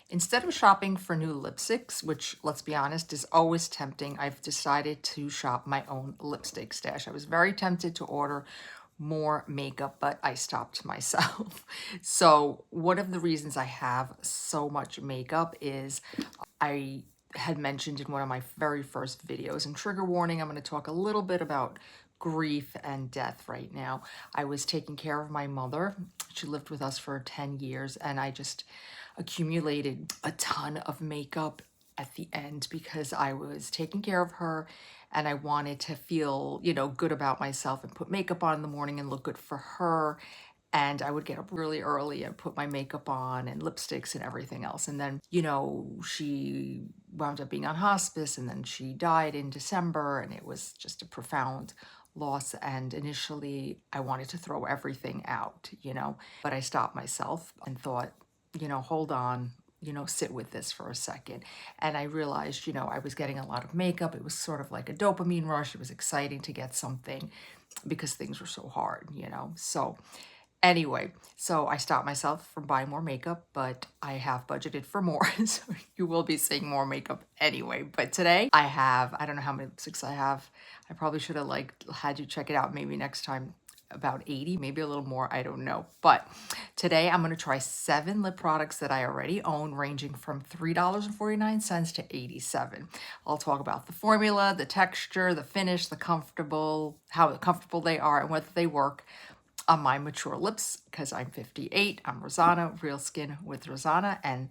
Instead of shopping for new lipsticks, which let's be honest is always tempting, I've decided to shop my own lipstick stash. I was very tempted to order more makeup, but I stopped myself. So one of the reasons I have so much makeup is I had mentioned in one of my very first videos, and trigger warning, I'm going to talk a little bit about grief and death right now. I was taking care of my mother. She lived with us for 10 years, and I just accumulated a ton of makeup at the end because I was taking care of her and I wanted to feel, you know, good about myself and put makeup on in the morning and look good for her. And I would get up really early and put my makeup on and lipsticks and everything else. And then, you know, she wound up being on hospice and then she died in December, and it was just a profound loss. And initially I wanted to throw everything out, you know, but I stopped myself and thought, you know, hold on, you know, sit with this for a second. And I realized, you know, I was getting a lot of makeup. It was sort of like a dopamine rush. It was exciting to get something because things were so hard, you know. So anyway, so I stopped myself from buying more makeup, but I have budgeted for more. So you will be seeing more makeup anyway. But today I have, I don't know how many lipsticks I have. I probably should have like had you check it out maybe next time, about 80, maybe a little more, I don't know. But today I'm going to try 7 lip products that I already own, ranging from $3.49 to $87. I'll talk about the formula, the texture, the finish, the comfortable, how comfortable they are, and whether they work on my mature lips, because I'm 58. I'm Rosanna, Real Skin with Rosanna, and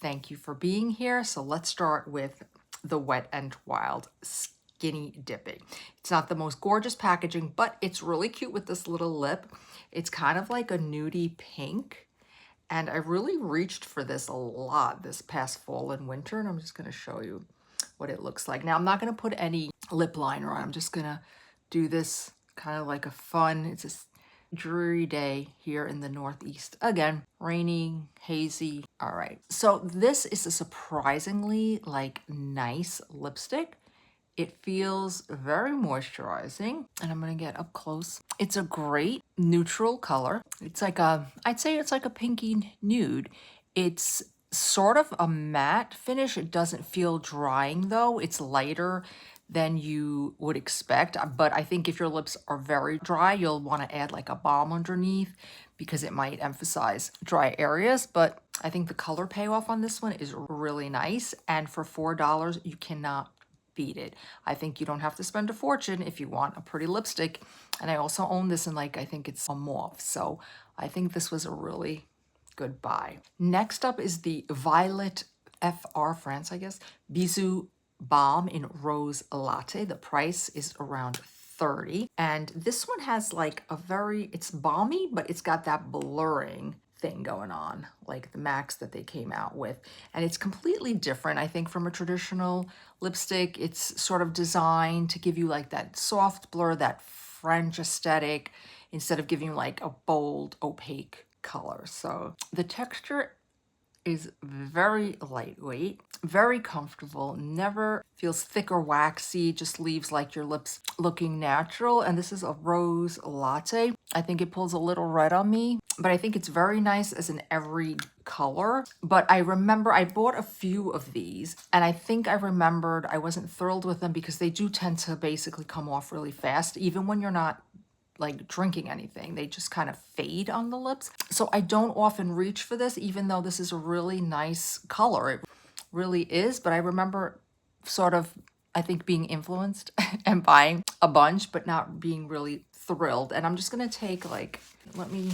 thank you for being here. So let's start with the Wet and Wild Skinny Dipping. It's not the most gorgeous packaging, but it's really cute with this little lip. It's kind of like a nudie pink, and I really reached for this a lot this past fall and winter, and I'm just going to show you what it looks like. Now, I'm not going to put any lip liner on. I'm just going to do this kind of like a fun, it's a dreary day here in the Northeast. Again, rainy, hazy. All right. So this is a surprisingly like nice lipstick. It feels very moisturizing, and I'm gonna get up close. It's a great neutral color. It's like a, I'd say it's like a pinky nude. It's sort of a matte finish. It doesn't feel drying though. It's lighter than you would expect. But I think if your lips are very dry, you'll want to add like a balm underneath because it might emphasize dry areas. But I think the color payoff on this one is really nice. And for $4, you cannot beat it. I think you don't have to spend a fortune if you want a pretty lipstick. And I also own this in like, I think it's a mauve. So I think this was a really good buy. Next up is the Violet FR France, I guess, Bisou Balm in Rose Latte. The price is around $30. And this one has like a very, it's balmy, but it's got that blurring thing going on, like the Max that they came out with. And it's completely different, I think, from a traditional lipstick. It's sort of designed to give you like that soft blur, that French aesthetic, instead of giving you like a bold, opaque color. So the texture is very lightweight, very comfortable, never feels thick or waxy, just leaves like your lips looking natural. And this is a Rose Latte. I think it pulls a little red on me, but I think it's very nice as an every color. But I remember I bought a few of these, and I think I remembered I wasn't thrilled with them because they do tend to basically come off really fast, even when you're not like drinking anything. They just kind of fade on the lips. So I don't often reach for this, even though this is a really nice color. It really is. But I remember sort of, I think, being influenced and buying a bunch, but not being really thrilled. And I'm just going to take like, let me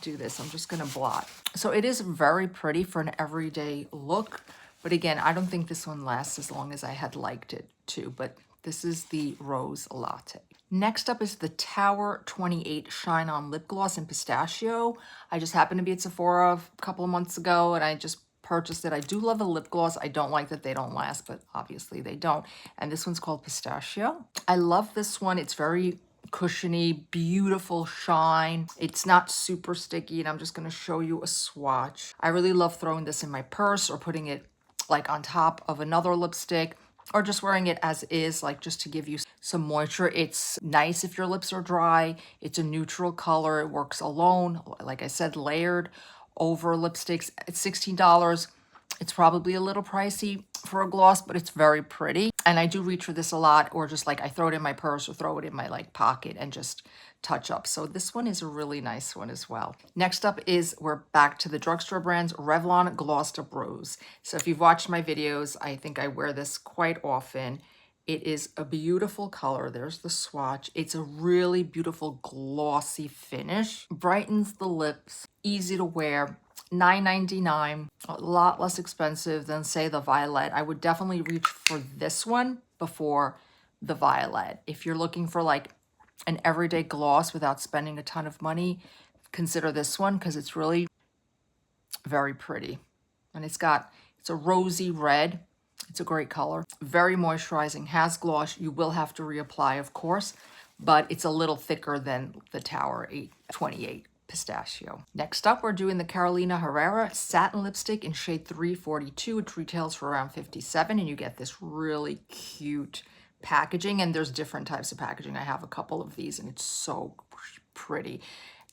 do this. I'm just going to blot. So it is very pretty for an everyday look. But again, I don't think this one lasts as long as I had liked it to. But this is the Rose Latte. Next up is the Tower 28 ShineOn Lip Gloss in Pistachio. I just happened to be at Sephora a couple of months ago, and I just purchased it. I do love a lip gloss. I don't like that they don't last, but obviously they don't. And this one's called Pistachio. I love this one. It's very cushiony, beautiful shine. It's not super sticky, and I'm just going to show you a swatch. I really love throwing this in my purse or putting it like on top of another lipstick, or just wearing it as is, like just to give you some moisture. It's nice if your lips are dry. It's a neutral color. It works alone. Like I said, layered over lipsticks. It's $16. It's probably a little pricey for a gloss, but it's very pretty. And I do reach for this a lot, or just like I throw it in my purse or throw it in my like pocket and just touch up. So this one is a really nice one as well. Next up is, we're back to the drugstore brands, Revlon Gloss de Rose. So if you've watched my videos, I think I wear this quite often. It is a beautiful color. There's the swatch. It's a really beautiful glossy finish. Brightens the lips, easy to wear. $9.99, a lot less expensive than, say, the Violet. I would definitely reach for this one before the Violet. If you're looking for like an everyday gloss without spending a ton of money, consider this one, because it's really very pretty. And it's a rosy red. It's a great color. Very moisturizing, has gloss. You will have to reapply, of course, but it's a little thicker than the Tower 828 Pistachio. Next up, we're doing the Carolina Herrera Satin Lipstick in shade 342. It retails for around $57, and you get this really cute packaging. And there's different types of packaging. I have a couple of these, and it's so pretty.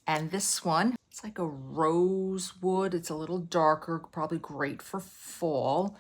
And this one, it's like a rosewood. It's a little darker, probably great for fall.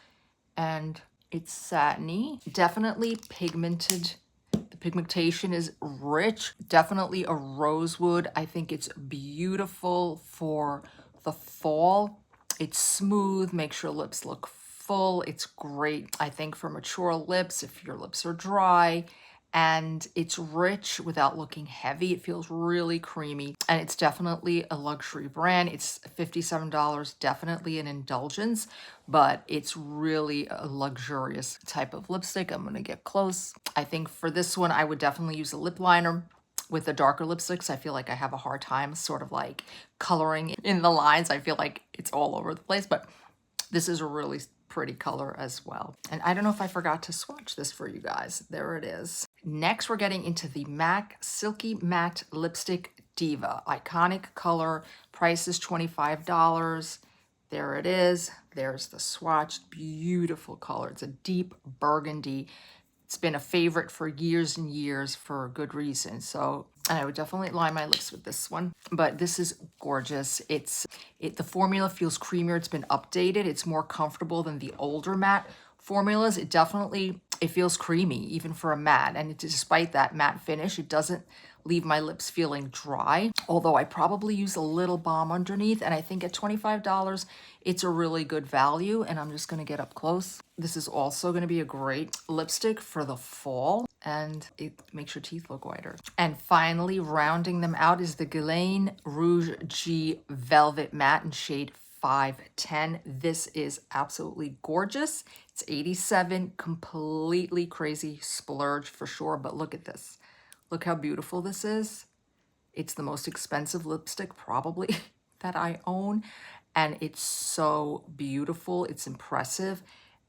And it's satiny, definitely pigmented. The pigmentation is rich, definitely a rosewood. I think it's beautiful for the fall. It's smooth, makes your lips look full. It's great, I think, for mature lips, if your lips are dry. And it's rich without looking heavy. It feels really creamy, and it's definitely a luxury brand. It's $57, definitely an indulgence, but it's really a luxurious type of lipstick. I'm gonna get close. I think for this one, I would definitely use a lip liner. With the darker lipsticks, I feel like I have a hard time sort of like coloring in the lines. I feel like it's all over the place, but this is a really pretty color as well. And I don't know if I forgot to swatch this for you guys. There it is. Next, we're getting into the MAC Silky Matte Lipstick Diva. Iconic color, price is $25. There it is. There's the swatch. Beautiful color. It's a deep burgundy. It's been a favorite for years and years for good reason. So, and I would definitely line my lips with this one. But this is gorgeous. The formula feels creamier. It's been updated. It's more comfortable than the older matte formulas. It feels creamy even for a matte. And despite that matte finish, it doesn't leave my lips feeling dry. Although I probably use a little balm underneath. And I think at $25, it's a really good value. And I'm just going to get up close. This is also going to be a great lipstick for the fall, and it makes your teeth look whiter. And finally, rounding them out is the Guerlain Rouge G Velvet Matte in shade 510. This is absolutely gorgeous. It's $87, completely crazy splurge for sure, but look at this. Look how beautiful this is. It's the most expensive lipstick probably that I own, and it's so beautiful. It's impressive.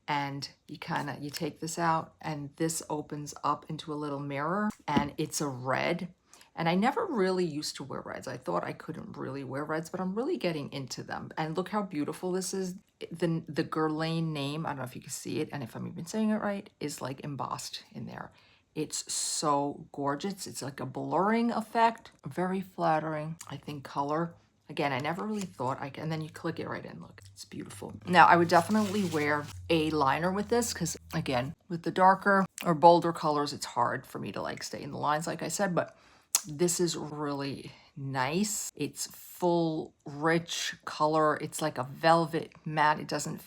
And you take this out, and this opens up into a little mirror, and it's a red. And I never really used to wear reds. I thought I couldn't really wear reds, but I'm really getting into them. And look how beautiful this is. The Guerlain name, I don't know if you can see it, and if I'm even saying it right, is like embossed in there. It's so gorgeous. It's like a blurring effect, very flattering, I think, color. Again, I never really thought and then you click it right in, look, it's beautiful. Now, I would definitely wear a liner with this, because again, with the darker or bolder colors, it's hard for me to like stay in the lines, like I said, but this is really nice. It's full, rich color. It's like a velvet matte. It doesn't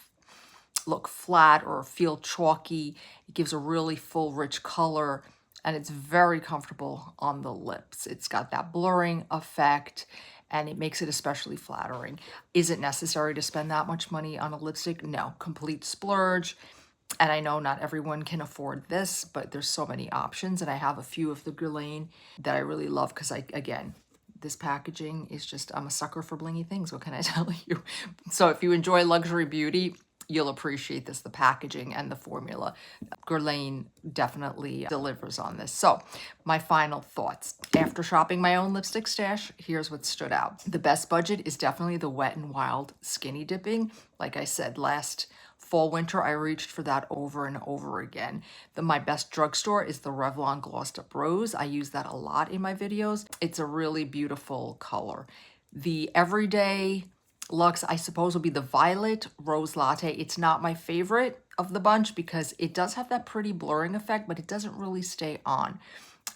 look flat or feel chalky. It gives a really full, rich color, and it's very comfortable on the lips. It's got that blurring effect, and it makes it especially flattering. Is it necessary to spend that much money on a lipstick? No, complete splurge. And I know not everyone can afford this, but there's so many options. And I have a few of the Guerlain that I really love, because again, this packaging is just, I'm a sucker for blingy things. What can I tell you? So if you enjoy luxury beauty, you'll appreciate this, the packaging and the formula. Guerlain definitely delivers on this. So my final thoughts. After shopping my own lipstick stash, here's what stood out. The best budget is definitely the Wet n Wild Skinny Dipping. Like I said, last fall, winter, I reached for that over and over again. My best drugstore is the Revlon Gloss de Rose. I use that a lot in my videos. It's a really beautiful color. The everyday Luxe, I suppose, will be the Violet Rose Latte. It's not my favorite of the bunch because it does have that pretty blurring effect, but it doesn't really stay on.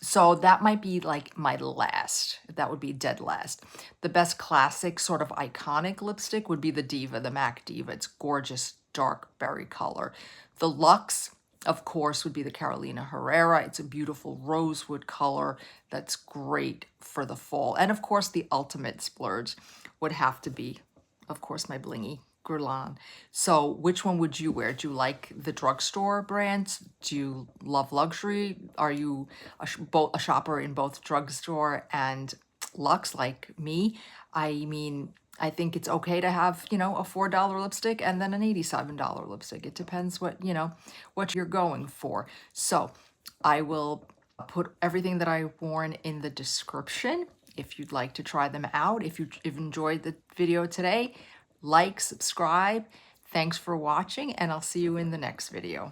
So that might be like my last. That would be dead last. The best classic sort of iconic lipstick would be the Diva, the MAC Diva. It's gorgeous, dark berry color. The Luxe, of course, would be the Carolina Herrera. It's a beautiful rosewood color that's great for the fall. And of course, the ultimate splurge would have to be, of course, my blingy Guerlain. So which one would you wear? Do you like the drugstore brands? Do you love luxury? Are you a shopper in both drugstore and Luxe like me? I mean, I think it's okay to have, you know, a $4 lipstick and then an $87 lipstick. It depends what, you know, what you're going for. So I will put everything that I've worn in the description if you'd like to try them out. If you've enjoyed the video today, like, subscribe. Thanks for watching, and I'll see you in the next video.